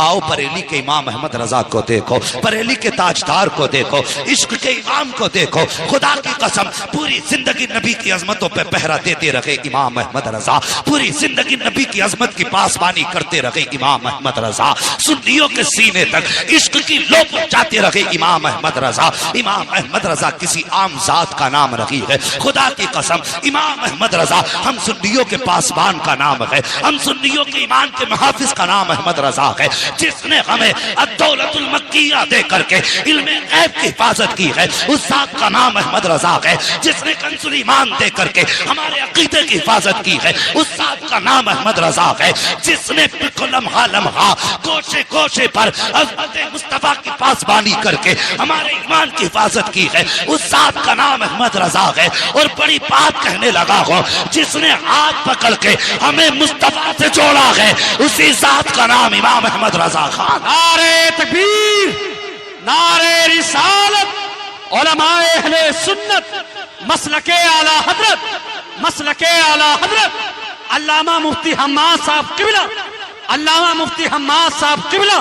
آؤ بریلی کے امام احمد رضا کو دیکھو، بریلی کے تاجدار کو دیکھو، عشق کے امام کو دیکھو، خدا کی قسم پوری زندگی نبی کی عظمتوں پہ پہرا دیتے رہے امام احمد رضا، پوری زندگی نبی کی عظمت کی پاسبانی کرتے رہے امام احمد رضا، سنیوں کے سینے تک عشق کی لو پہنچاتے رہے امام احمد رضا۔ امام احمد رضا کسی عام ذات کا نام نہیں ہے، خدا کی قسم امام احمد رضا ہم سنیوں کے پاسبان کا نام ہے، ہم سنیوں کے ایمان کے محافظ کا نام احمد رضا ہے، جس نے ہمیں الدولت المکیہ دے کر کے علم غیب کی حفاظت کی ہے، اس ذات کا نام احمد رضا ہے، جس نے کنز ایمان دے کر کے ہمارے عقیدے کی حفاظت کی ہے، اس ذات کا نام احمد رضا ہے، جس نے لمحہ لمحہ کوشے کوشے پر عظمت مصطفیٰ کی پاسبانی کر کے ہمارے ایمان کی حفاظت کی ہے، اس ذات کا نام احمد رضا ہے۔ اور بڑی بات کہنے لگا ہوں، جس نے ہاتھ پکڑ کے ہمیں مصطفیٰ سے جوڑا ہے، اسی ذات کا نام امام احمد رضا خان۔ نعرہ تکبیر، نعرہ رسالت، علماء اہل سنت، مسلک اعلی حضرت، مسلک اعلی حضرت علامہ مفتی حماد صاحب قبلہ، علامہ مفتی حماد صاحب قبلہ،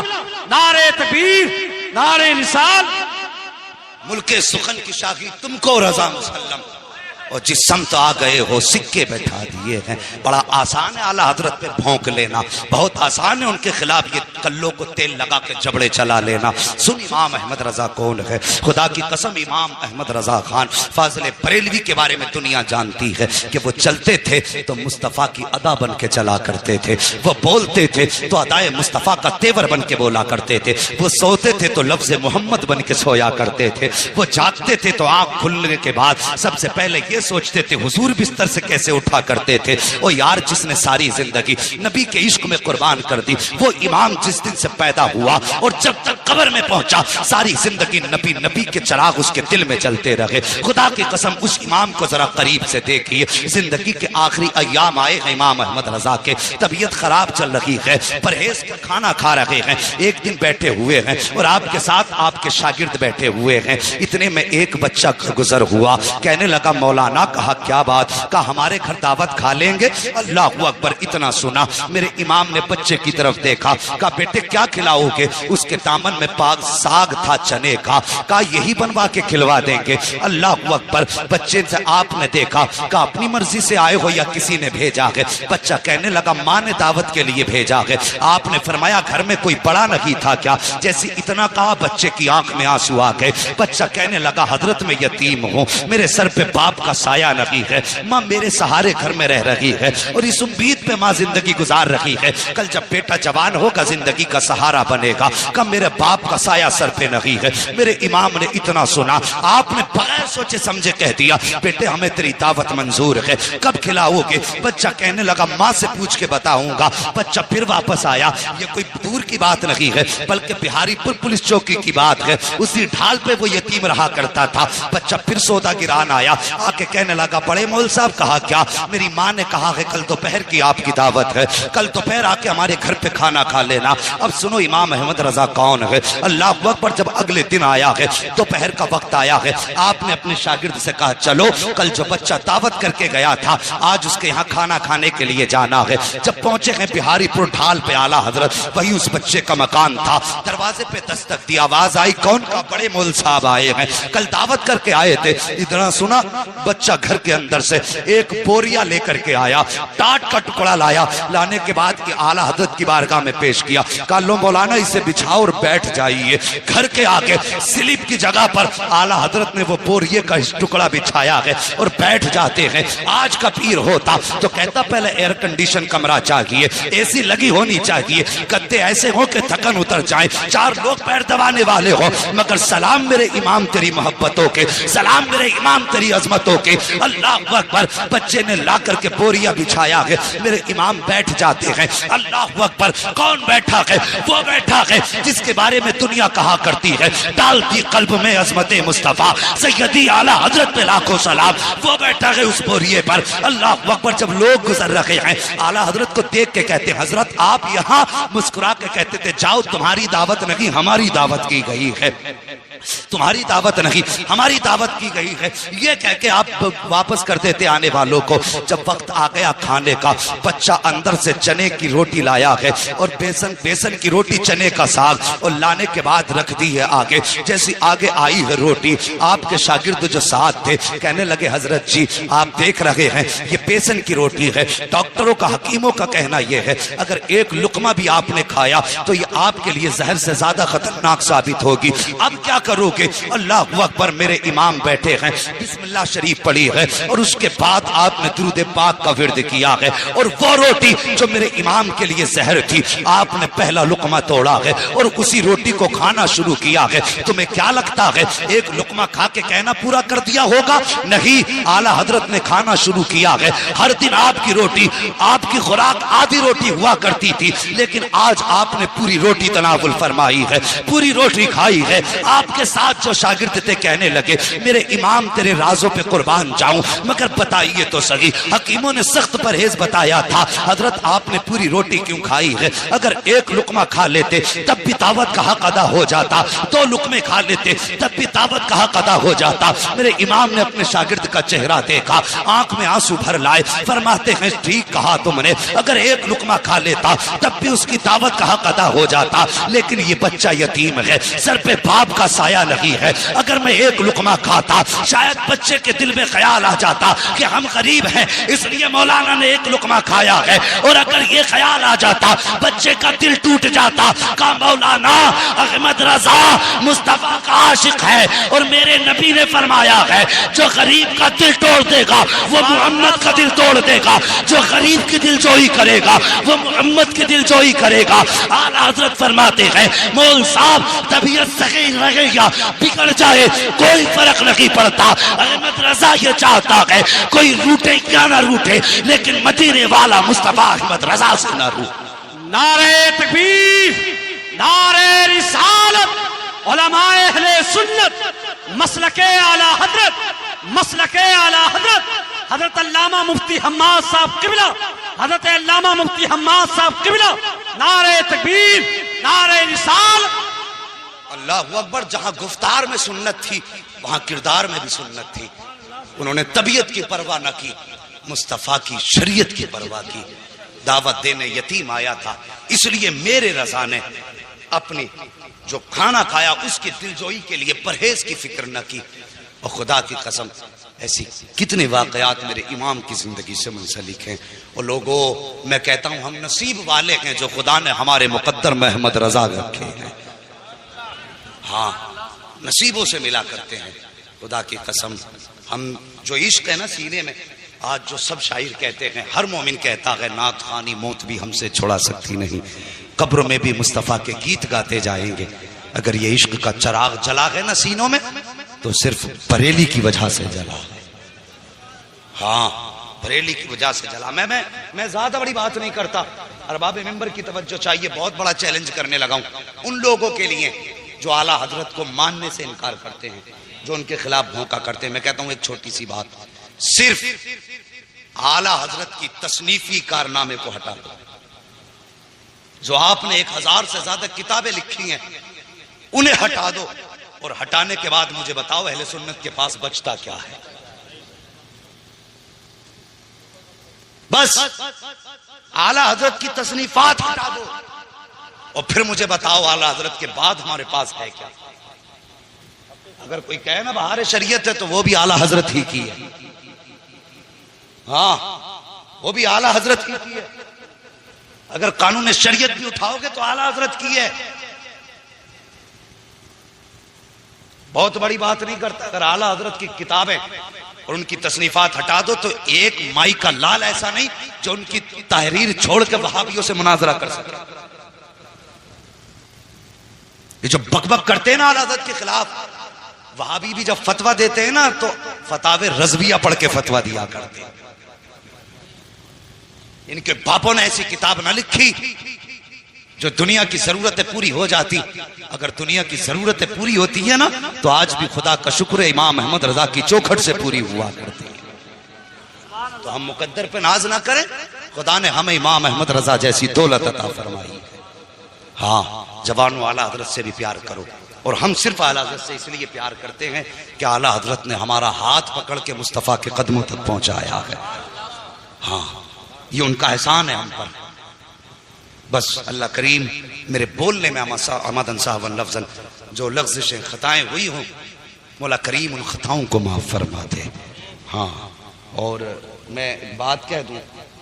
نعرہ تکبیر، نعرہ رسال۔ ملک سخن کی شاخی تم کو رضا مسلم، اور جس سمت آ گئے ہو سکے بیٹھا دیے ہیں۔ بڑا آسان ہے اعلیٰ حضرت پہ بھونک لینا، بہت آسان ہے ان کے خلاف یہ کلوں کو تیل لگا کے جبڑے چلا لینا۔ سن امام احمد رضا کون ہے؟ خدا کی قسم امام احمد رضا خان فاضل بریلوی کے بارے میں دنیا جانتی ہے کہ وہ چلتے تھے تو مصطفیٰ کی ادا بن کے چلا کرتے تھے، وہ بولتے تھے تو ادائے مصطفیٰ کا تیور بن کے بولا کرتے تھے، وہ سوتے تھے تو لفظ محمد بن کے سویا کرتے تھے، وہ جاگتے تھے تو آنکھ کھلنے کے بعد سب سے پہلے یہ سوچتے تھے حضور بستر سے کیسے اٹھا کرتے تھے۔ او یار، جس نے ساری زندگی نبی کے عشق میں قربان کر دی، وہ امام جس دن سے پیدا ہوا اور جب تک قبر میں پہنچا ساری زندگی نبی کے چراغ اس کے دل میں چلتے رہے۔ خدا کی قسم اس امام کو ذرا قریب سے دیکھیے، زندگی کے آخری ایام آئے ہیں امام احمد رضا کے، طبیعت خراب چل رہی ہے، پرہیز کا کھانا کھا رہے ہیں، ایک دن بیٹھے ہوئے ہیں اور آپ کے ساتھ آپ کے شاگرد بیٹھے ہوئے ہیں، اتنے میں ایک بچہ گزر ہوا، کہنے لگا مولانا، کہا کیا بات؟ کہا ہمارے گھر دعوت کھا لیں گے؟ اللہ اکبر، اتنا سنا میرے امام نے بچے کی طرف دیکھا، کہا بیٹے کیا کھلاؤ گے؟ اس کے دامن میں پاک ساگ تھا چنے کا، کہا یہی بنوا کے کھلوا دیں گے۔ اللہ اکبر، بچے سے آپ نے دیکھا، کہا اپنی مرضی سے آئے ہو یا کسی نے بھیجا ہے؟ بچہ کہنے لگا ماں نے دعوت کے لیے بھیجا ہے۔ آپ نے فرمایا گھر میں کوئی بڑا نہیں تھا کیا؟ جیسے اتنا کہا بچے کی آنکھ میں آنسو آ گئے، بچہ کہنے لگا حضرت میں یتیم ہوں، میرے سر پہ باپ کا سایہ نہیں ہے، ماں میرے سہارے گھر میں رہ رہی ہے اور اس امید پہ ماں زندگی گزار رہی ہے، کل جب بیٹا جوان ہوگا زندگی کا سہارا بنے گا، کہ میرے باپ کا سایہ سر پہ نہیں ہے۔ میرے امام نے اتنا سنا، آپ نے بغیر سوچے سمجھے کہہ دیا بیٹے ہمیں تیری دعوت منظور ہے، کب کھلاؤ گے؟ بچہ کہنے لگا ماں سے پوچھ کے بتاؤں گا۔ بچہ پھر واپس آیا، یہ کوئی دور کی بات نہیں ہے بلکہ بہاری پور پولیس چوکی کی بات ہے، اسی ڈھال پہ وہ یتیم رہا کرتا تھا۔ بچہ پھر سودا گران آیا، آ کے کہنے لگا بڑے مول صاحب، کہا کیا؟ میری ماں نے کہا ہے کل دوپہر کی آپ کی دعوت ہے، کل دوپہر آ کے ہمارے گھر پہ کھانا کھا لینا۔ اب سنو امام احمد رضا کون ہے؟ اللہ اکبر، جب اگلے دن آیا ہے، دوپہر کا وقت آیا ہے، آپ نے اپنے شاگرد سے کہا چلو کل جو بچہ دعوت کر کے گیا تھا آج اس کے یہاں کھانا کھانے کے لیے جانا ہے۔ جب پہنچے ہیں بہاری پور ڈھال پہ اعلیٰ حضرت، وہی اس بچے کا مکان تھا، دروازے پہ دستک دی، آواز آئی کون؟ کا بڑے مول صاحب آئے ہیں، کل دعوت کر کے آئے تھے۔ اتنا سنا بچہ گھر کے اندر سے ایک بوریا لے کر کے آیا، ٹاٹ کا ٹکڑا لایا، لانے کے بعد کہ اعلیٰ حضرت کی بارگاہ میں پیش کیا، کہا لو مولانا اسے بچھاؤ اور بیٹھ جائیے۔ گھر کے آگے سلیپ کی جگہ پر اعلیٰ حضرت نے وہ بوریے کا ٹکڑا بچھایا ہے اور بیٹھ جاتے ہیں۔ آج کا پیر ہوتا تو کہتا پہلے ایئر کنڈیشن کمرہ چاہیے، اے سی لگی ہونی چاہیے، گدے ایسے ہوں کہ تھکن اتر جائیں، چار لوگ پیر دبانے والے ہوں، مگر سلام میرے امام تیری محبتوں کے، سلام میرے امام تیری عظمتوں کے۔ اللہ اکبر، بچے نے لا کر کے بوریا بچھایا ہے، میرے امام بیٹھ جاتے ہیں۔ اللہ اکبر، کون بیٹھا ہے؟ وہ بیٹھا ہے جس کے بارے بارے میں دنیا کہا کرتی ہے، ڈالتی قلب میں عظمت مصطفیٰ سیدی اعلیٰ حضرت پہ لاکھوں سلام. وہ بیٹھا ہے اس بوریے پر، اللہ اکبر. جب لوگ گزر رہے ہیں اعلیٰ حضرت کو دیکھ کے کہتے ہیں حضرت آپ یہاں، مسکرا کے کہتے تھے جاؤ تمہاری دعوت نہیں ہماری دعوت کی گئی ہے، تمہاری دعوت نہیں ہماری دعوت کی گئی ہے. یہ کہہ کے آپ واپس کر دیتے آنے والوں کو. جب وقت آ گیا کھانے کا، بچہ اندر سے چنے کی روٹی لایا ہے اور بیسن کی روٹی، چنے کا ساگ، اور لانے کے بعد رکھ دی ہے آگے. جیسی آگے آئی ہے روٹی، آپ کے شاگرد جو ساتھ تھے کہنے لگے حضرت جی آپ دیکھ رہے ہیں یہ بیسن کی روٹی ہے، ڈاکٹروں کا حکیموں کا کہنا یہ ہے اگر ایک لقمہ بھی آپ نے کھایا تو یہ آپ کے لیے زہر سے زیادہ خطرناک ثابت ہوگی. اب کیا کرو گے؟ اللہ اکبر. میرے امام بیٹھے ہیں، بسم اللہ شریف پڑھی ہے اور اس کے بعد آپ نے درود پاک کا ورد کیا ہے، اور وہ روٹی جو میرے امام کے لیے زہر تھی آپ نے پہلا لقمہ توڑا ہے اور اسی روٹی کو کھانا شروع کیا ہے. تمہیں کیا لگتا ہے ایک لقمہ کھا کے کہنا پورا کر دیا ہوگا؟ نہیں، اعلیٰ حضرت نے کھانا شروع کیا ہے. ہر دن آپ کی روٹی، آپ کی خوراک آدھی روٹی ہوا کرتی تھی، لیکن آج آپ نے پوری روٹی تناول فرمائی ہے، پوری روٹی کھائی ہے. آپ کے ساتھ جو شاگرد تھے کہنے لگے میرے امام تیرے رازوں پہ قربان جاؤں، مگر بتائیے تو صحیح، حکیموں نے سخت پرہیز بتایا تھا، حضرت آپ نے پوری روٹی کیوں کھائی ہے؟ اگر ایک لقمہ کھا لیتے تب بھی دعوت کا حق ادا ہو جاتا، دو لقمے کھا لیتے تب بھی دعوت کا حق ادا ہو جاتا. میرے امام نے اپنے شاگرد کا چہرہ دیکھا، آنکھ میں آنسو بھر لائے، فرماتے ہیں ٹھیک کہا تم نے، اگر ایک لقمہ کھا لیتا تب بھی اس کی دعوت کا حق ادا ہو جاتا، لیکن یہ بچہ یتیم ہے، سر پہ باپ کا سایہ نہیں ہے. اگر میں ایک لقمہ کھاتا شاید بچے کے دل میں خیال آ جاتا کہ ہم غریب ہیں اس لیے مولانا نے ایک لقمہ کھایا ہے، اور اگر یہ خیال آ جاتا بچے کا دل ٹوٹ جاتا کہ مولانا احمد رضا مصطفیٰ کا عاشق ہے، اور میرے نبی نے فرمایا ہے جو غریب کا دل توڑ دے گا وہ محمد کا دل توڑ دے گا، جو غریب کی دل جوئی کرے گا وہ محمد کی دل جوئی کرے گا. اعلیٰ حضرت فرماتے ہیں مول صاحب طبیعت صحیح رہے یا بگڑ جائے کوئی فرق نہیں پڑتا، احمد رضا یہ چاہتا ہے کوئی روٹے کیا نہ روٹے لیکن مدینے والا مصطفیٰ احمد رضا سے نہ روٹے. نعرہ تکبیر، نعرہ رسالت، علماء اہل سنت، مسلک اعلیٰ حضرت، مسلک اعلیٰ حضرت حضرت علامہ مفتی حماد صاحب قبلہ، حضرت علامہ مفتی حماد صاحب قبلہ. نعرہ تکبیر، نعرہ رسالت. اللہ اکبر. جہاں گفتار میں سنت تھی وہاں کردار میں بھی سنت تھی. انہوں نے طبیعت کی پرواہ نہ کی، مصطفیٰ کی شریعت کی پرواہ کی. دعوت دینے یتیم آیا تھا، اس لیے میرے رضا نے اپنی جو کھانا کھایا اس کی دلجوئی کے لیے پرہیز کی فکر نہ کی. اور خدا کی قسم ایسی کتنے واقعات میرے امام کی زندگی سے منسلک ہیں. اور لوگوں میں کہتا ہوں ہم نصیب والے ہیں جو خدا نے ہمارے مقدر میں احمد رضا رکھے ہیں. ہاں نصیبوں سے ملا کرتے ہیں. خدا کی قسم ہم جو عشق ہے نا سینے میں، آج جو سب شاعر کہتے ہیں، ہر مومن کہتا ہے نعت خوانی موت بھی ہم سے چھڑا سکتی نہیں، قبر میں بھی مصطفیٰ کے گیت گاتے جائیں گے. اگر یہ عشق کا چراغ جلا ہے نا سینوں میں تو صرف بریلی کی وجہ سے جلا. ہاں بریلی کی وجہ سے جلا. میں زیادہ بڑی بات نہیں کرتا، ارباب ممبر کی توجہ چاہیے. بہت بڑا چیلنج کرنے لگا ہوں ان لوگوں کے لیے جو اعلیٰ حضرت کو ماننے سے انکار کرتے ہیں، جو ان کے خلاف بھونکا کرتے ہیں. میں کہتا ہوں ایک چھوٹی سی بات، صرف اعلیٰ حضرت کی تصنیفی کارنامے کو ہٹا دو. جو آپ نے 1000 سے زیادہ کتابیں لکھی ہیں انہیں ہٹا دو، اور ہٹانے کے بعد مجھے بتاؤ اہل سنت کے پاس بچتا کیا ہے؟ بس اعلیٰ حضرت کی تصنیفات ہٹا دو اور پھر مجھے بتاؤ اعلیٰ حضرت کے بعد ہمارے پاس ہے کیا؟ اگر کوئی کہے نا بہار شریعت ہے تو وہ بھی اعلیٰ حضرت ہی کی ہے. ہاں وہ بھی اعلیٰ حضرت ہی کی ہے. اگر قانون شریعت بھی اٹھاؤ گے تو اعلیٰ حضرت کی ہے. بہت بڑی بات نہیں کرتا. اگر اعلیٰ حضرت کی کتابیں اور ان کی تصنیفات ہٹا دو تو ایک مائی کا لال ایسا نہیں جو ان کی تحریر چھوڑ کے وہابیوں سے مناظرہ کر سکے. یہ جو بک بک کرتے ہیں نا اعلیٰ حضرت کے خلاف، وہابی بھی جب فتویٰ دیتے ہیں نا تو فتاوی رضویہ پڑھ کے فتویٰ دیا کرتے ہیں. ان کے باپوں نے ایسی کتاب نہ لکھی جو دنیا کی ضرورتیں پوری ہو جاتی، اگر دنیا کی ضرورتیں پوری ہوتی ہے نا تو آج بھی خدا کا شکر ہے امام احمد رضا کی چوکھٹ سے پوری ہوا کرتی ہے۔ تو ہم مقدر پہ ناز نہ کریں، خدا نے ہمیں امام احمد رضا جیسی دولت عطا فرمائی ہے۔ ہاں، جوانوں اعلیٰ حضرت سے بھی پیار کرو، اور ہم صرف اعلیٰ حضرت سے اس لیے پیار کرتے ہیں کہ اعلیٰ حضرت نے ہمارا ہاتھ پکڑ کے مصطفیٰ کے قدموں تک پہنچایا ہے۔ ہاں، یہ ان کا احسان ہے ہم پر۔ بس اللہ کریم میرے بولنے میں آمدن صاحب لفظاً جو لغزشیں خطائیں ہوئی ہوں، مولا کریم ان خطاؤں کو معاف فرما دے۔ ہاں، اور میں بات کہہ دوں،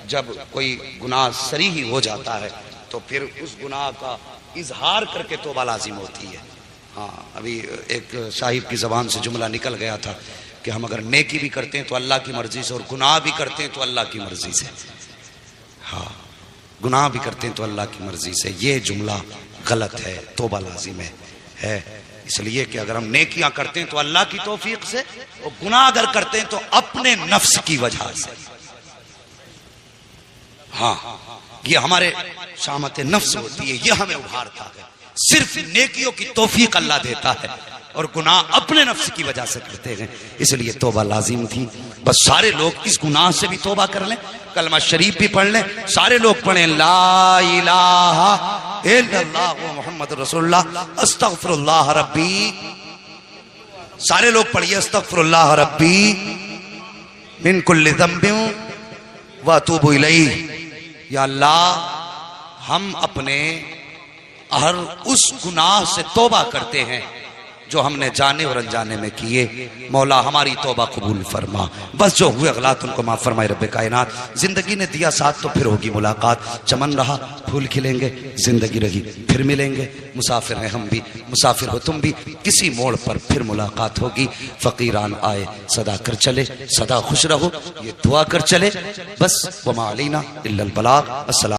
جب کوئی گناہ صریح ہو جاتا ہے تو پھر اس گناہ کا اظہار کر کے توبہ لازم ہوتی ہے۔ ہاں، ابھی ایک صاحب کی زبان سے جملہ نکل گیا تھا کہ ہم اگر نیکی بھی کرتے ہیں تو اللہ کی مرضی سے، اور گناہ بھی کرتے ہیں تو اللہ کی مرضی سے۔ ہاں، گناہ بھی کرتے ہیں تو اللہ کی مرضی سے، یہ جملہ غلط ہے، توبہ لازم ہے۔ اس لیے کہ اگر ہم نیکیاں کرتے ہیں تو اللہ کی توفیق سے، اور گناہ اگر کرتے ہیں تو اپنے نفس کی وجہ سے۔ ہاں، یہ ہمارے شامت نفس ہوتی ہے، یہ ہمیں ابھارتا ہے۔ صرف نیکیوں کی توفیق اللہ دیتا ہے، اور گناہ اپنے نفس کی وجہ سے کرتے ہیں، اس لیے توبہ لازم تھی۔ بس سارے لوگ اس گناہ سے بھی توبہ کر لیں، کلمہ شریف بھی پڑھ لیں، سارے لوگ پڑھیں لا الہ الا اللہ محمد رسول اللہ استغفر اللہ ربی، سارے لوگ پڑھیے استغفر اللہ ربی من کل ذنب واتوب الیہ۔ یا اللہ، ہم اپنے ہر اس گناہ سے توبہ کرتے ہیں جو ہم نے جانے اور انجانے میں کیے، مولا ہماری توبہ قبول فرما۔ بس جو ہوئے غلط ان کو معاف فرمائے رب کائنات۔ زندگی نے دیا ساتھ تو پھر ہوگی ملاقات، چمن رہا پھول کھلیں گے، زندگی رہی پھر ملیں گے، مسافر ہیں ہم بھی، مسافر ہو تم بھی، کسی موڑ پر پھر ملاقات ہوگی۔ فقیران آئے صدا کر چلے، صدا خوش رہو، یہ دعا کر چلے، بس وما علینا الا البلاغ۔ السلام